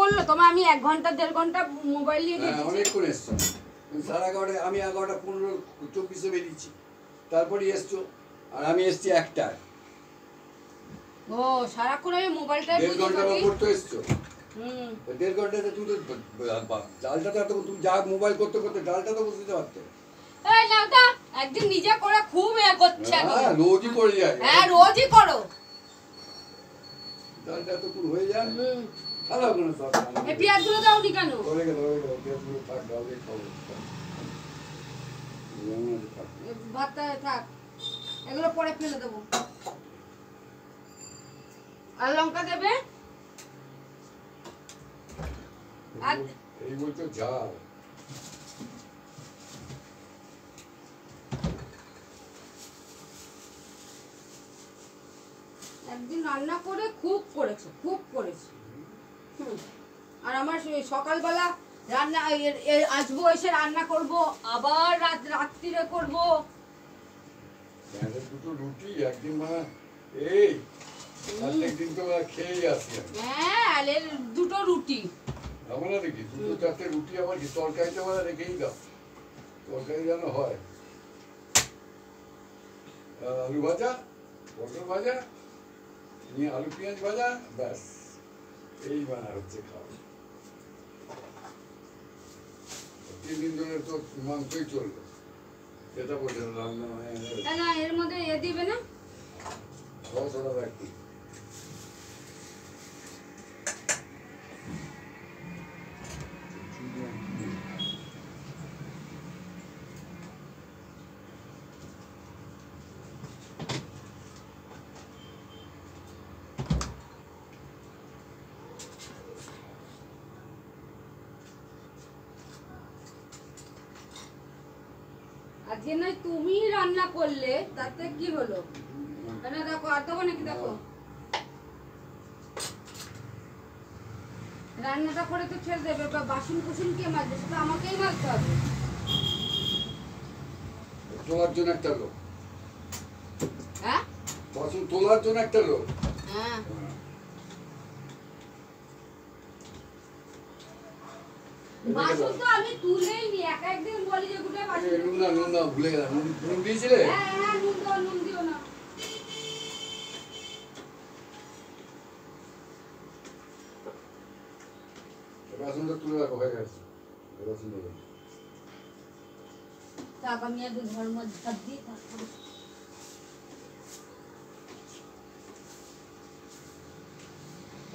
বললো তোমার আমি 1 ঘন্টা 1.5 ঘন্টা মোবাইল নিয়ে গেছি অনেকক্ষণ এসছো সারা 11টায় আমি 11:15-24 বেরিয়েছি তারপরে এসছো আর আমি এসছি 1টায় ও সারাক্ষণ আমি মোবাইলটা 1.5 ঘন্টা পর তো এসছো 1.5 ঘন্টাতে তুমি তো ডালটা তো তুমি যা মোবাইল করতে করতে ডালটা তো বসিতে পারতো এই নাওটা একদিন নিজে করে খুব করছে হ্যাঁ রোজই করে যায় হ্যাঁ রোজই করো ডালটা তো পুরো হয়ে যায় খারাপ কোনো সব এই পেঁয়াজগুলো দাওনি কেন হয়ে গেল পেঁয়াজগুলো থাক ডালে খাবো ভাতটা থাক এগুলো পরে ফেলে দেবো আর লঙ্কা দেবে এই বলছো ঝাল একদিন রান্না করে খুব করেছো আর আমার সকালবেলা রান্না আসবো এসে রান্না করব আবার রাত্রিরে করব দুটো রুটি একদিন মানে এই একদিন তো খেয়েই আসি হ্যাঁ আলের 2টো রুটি আমার দেখি 2-4টে রুটি আবার কি তরকারিতে আমার রেখেই দাও তরকারি যেন হয় আলু ভাজা পটল ভাজা নিয়ে আলু পেঁয়াজ ভাজা ব্যাস এই বানা হচ্ছে খাওয়া 3 দিন ধরে তো মাংসই চলবে যেটা বলছে রান্না না এর মধ্যে দিবে না সরা রাখি আজকে নয় তুমি রান্না করলে তাতে কি হলো না দেখো আর দেবো নাকি দেখো রান্নাটা করে তো ছেড়ে দেবে বা বাসন কুসুন কে মাজবে সেটা আমাকেই মাজতে হবে তোলার জন্য একটা লোক হ্যাঁ বাসন তোলার জন্য একটা লোক হ্যাঁ বাসন তো আমি তুলেই নি একদিন বলি যে গুটে বাসন নুন না ভুলে গেলাম নুন দিয়েছিলে হ্যাঁ নুন দিও না বাসনটা তুলে রাখো হয়ে গেছে বাসন দেবো তাক আমি একটু ধর্ম ঝাড় দিই তারপরে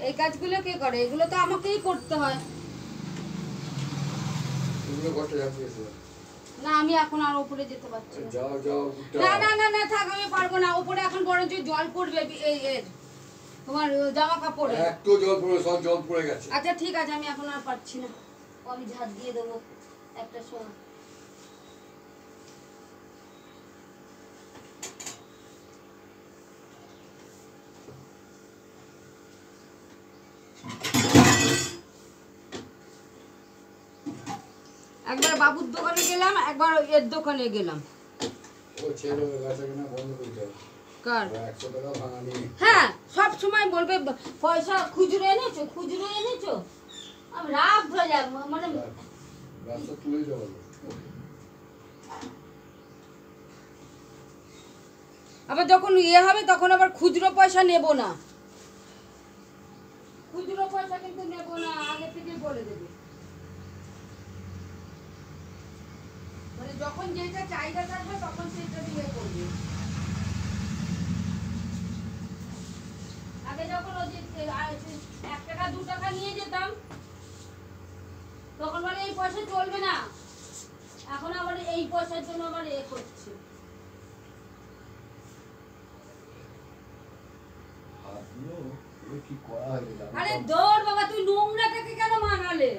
এই কাজগুলো কে করে এগুলো তো আমাকেই করতে হয় এগুলো ঘরটা যাচ্ছে না আমি এখন আর উপরে যেতে পারছি না যাও না থাক আমি পারবো না উপরে এখন বরঞ্চ জল পড়বে এই তোমার জামা কাপড়ে একটু জল পড়ে সব জল পড়ে গেছে আচ্ছা ঠিক আছে আমি এখন আর পারছি না আমি ঝাড় দিয়ে দেবো একটা সময় একবার বাবুর দোকানে গেলাম একবার এর দোকানে গেলাম ও ছেলে গাছে কিনা বন্ধ করে দাও কার 100 টাকা ভাঙানি হ্যাঁ সব সময় বলবে পয়সা খুচরো এনেছো আমি রাগ হয়ে যাব মানে রাস্তা তুলে যাবো আবার যখন হবে তখন আবার খুচরো পয়সা নেব না খুচরো পয়সা কিন্তু নেব না আগে থেকে বলে দেবে মানে যখন যেটা চাহিদা থাকবে তখন সেটা দিয়ে করবে আগে যখন ওই যে 1 টাকা 2 টাকা নিয়ে যেতাম তখন বলে এই পয়সা চলবে না এখন আবার এই পয়সার জন্য আবার করছে আরে দৌড় বাবা তুই নোংরাটাকে কেন মানালে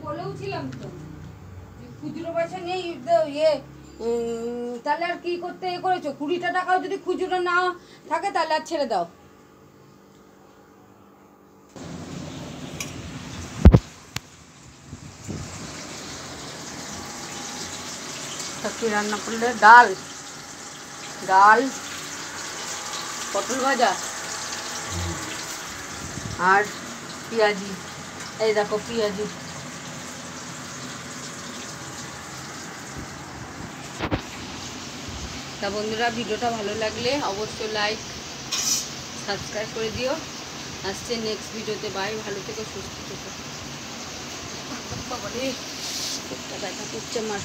বলেওছিলাম তো খুচরো পয়সা নেই তাহলে আর কি করতে করেছো 20টা টাকাও যদি খুচরো না থাকে তাহলে আর ছেড়ে দাও তা কি রান্না করলে? ডাল, ডাল, পটল ভাজা আর পেঁয়াজি। এই দেখো পেঁয়াজি। তা বন্ধুরা, ভিডিওটা ভালো লাগলে অবশ্যই লাইক সাবস্ক্রাইব করে দিও। আসছে নেক্সট ভিডিওতে। বাই, ভালো থেকো, সুস্থ থেকো। বাবারে পেটটা ব্যথা করছে আমার।